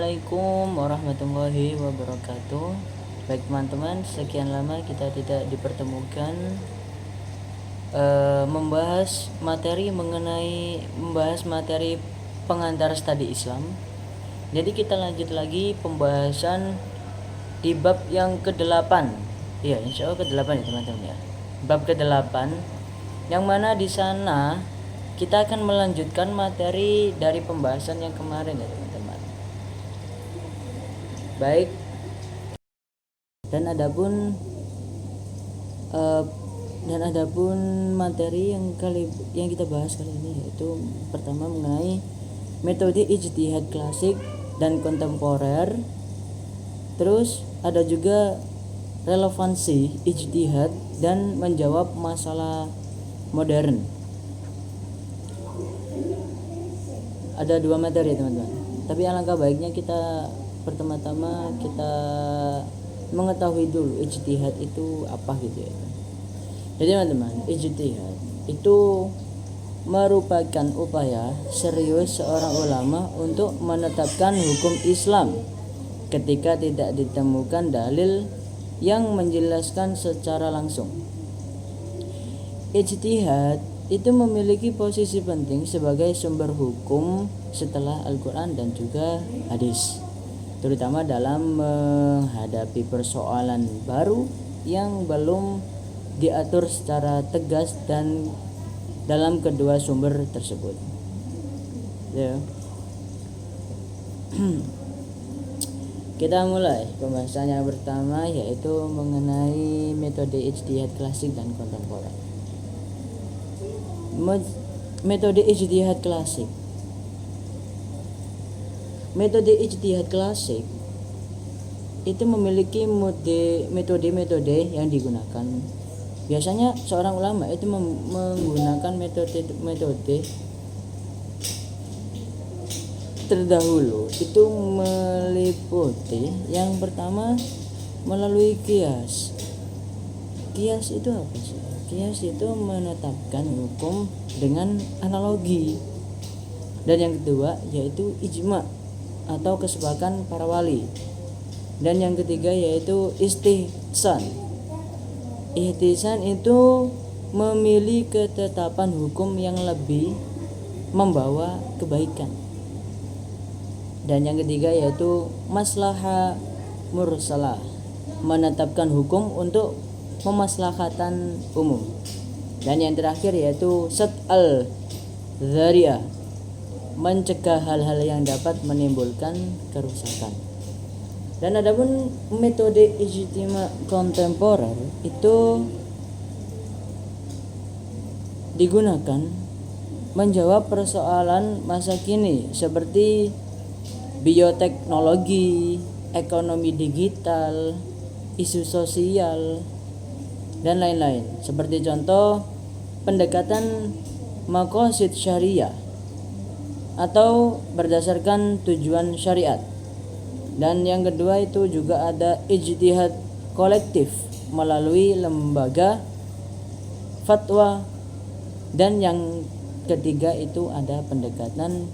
Assalamualaikum warahmatullahi wabarakatuh. Baik teman-teman, sekian lama kita tidak dipertemukan membahas materi pengantar studi Islam. Jadi kita lanjut lagi pembahasan di bab yang ke-8. Iya, insya Allah ke-8 ya teman-teman ya. Bab ke-8 yang mana di sana kita akan melanjutkan materi dari pembahasan yang kemarin ya teman-teman. Baik, dan adapun materi yang kita bahas kali ini yaitu pertama mengenai metode ijtihad klasik dan kontemporer. Terus ada juga relevansi ijtihad dan menjawab masalah modern. Ada 2 materi teman-teman. Tapi alangkah baiknya pertama-tama kita mengetahui dulu ijtihad itu apa gitu ya. Jadi teman-teman, ijtihad itu merupakan upaya serius seorang ulama untuk menetapkan hukum Islam ketika tidak ditemukan dalil yang menjelaskan secara langsung. Ijtihad itu memiliki posisi penting sebagai sumber hukum setelah Al-Quran dan juga hadis, terutama dalam menghadapi persoalan baru yang belum diatur secara tegas dan dalam kedua sumber tersebut. Ya. Kita mulai pembahasan yang pertama, yaitu mengenai metode ijtihad klasik dan kontemporer. Metode ijtihad klasik. Metode ijtihad klasik itu memiliki metode-metode yang digunakan. Biasanya seorang ulama itu menggunakan metode terdahulu itu meliputi yang pertama melalui kias. Kias itu apa sih? Kias itu menetapkan hukum dengan analogi. Dan yang kedua yaitu ijma atau kesepakatan para wali. Dan yang ketiga yaitu istihsan. Ihtisan itu memilih ketetapan hukum yang lebih membawa kebaikan. Dan yang ketiga yaitu maslahah mursalah, menetapkan hukum untuk pemaslahatan umum. Dan yang terakhir yaitu sad al-dzari'ah, mencegah hal-hal yang dapat menimbulkan kerusakan. Dan adapun metode ijtihad kontemporer itu digunakan menjawab persoalan masa kini seperti bioteknologi, ekonomi digital, isu sosial, dan lain-lain. Seperti contoh pendekatan maqasid syariah atau berdasarkan tujuan syariat. Dan yang kedua itu juga ada ijtihad kolektif melalui lembaga fatwa. Dan yang ketiga itu ada pendekatan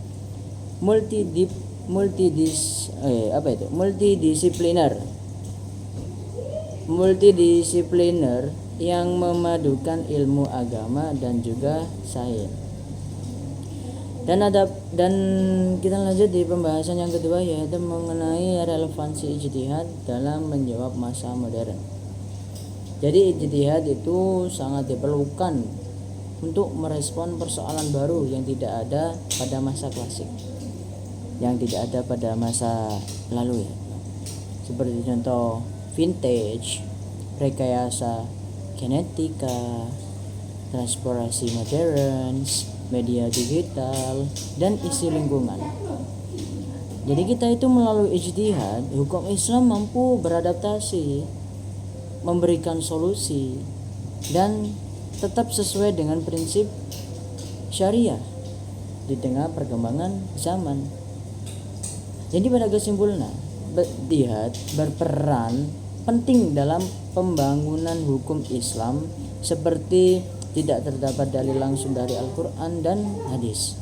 multidisipliner yang memadukan ilmu agama dan juga sains. Dan kita lanjut di pembahasan yang kedua, yaitu mengenai relevansi ijtihad dalam menjawab masa modern. Jadi ijtihad itu sangat diperlukan untuk merespon persoalan baru yang tidak ada pada masa klasik, yang tidak ada pada masa lalu ya. Seperti contoh vintage, rekayasa genetika, transportasi modern, media digital, dan isu lingkungan. Jadi kita itu melalui ijtihad, hukum Islam mampu beradaptasi, memberikan solusi, dan tetap sesuai dengan prinsip syariah di tengah perkembangan zaman. Jadi pada kesimpulannya, ijtihad berperan penting dalam pembangunan hukum Islam seperti tidak terdapat dalil langsung dari Al-Quran dan hadis.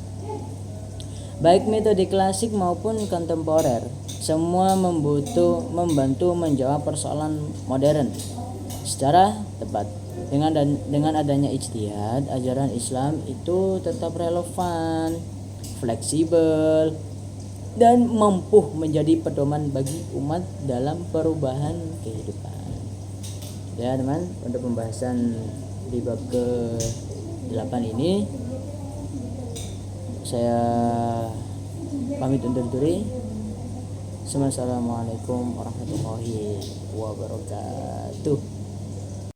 baik metode klasik maupun kontemporer, semua membantu menjawab persoalan modern secara tepat. Dengan adanya ijtihad, ajaran Islam itu tetap relevan, fleksibel, dan mampu menjadi pedoman bagi umat dalam perubahan kehidupan. Ya teman, untuk pembahasan di bab ke-8 ini saya pamit undur diri. Assalamualaikum warahmatullahi wabarakatuh.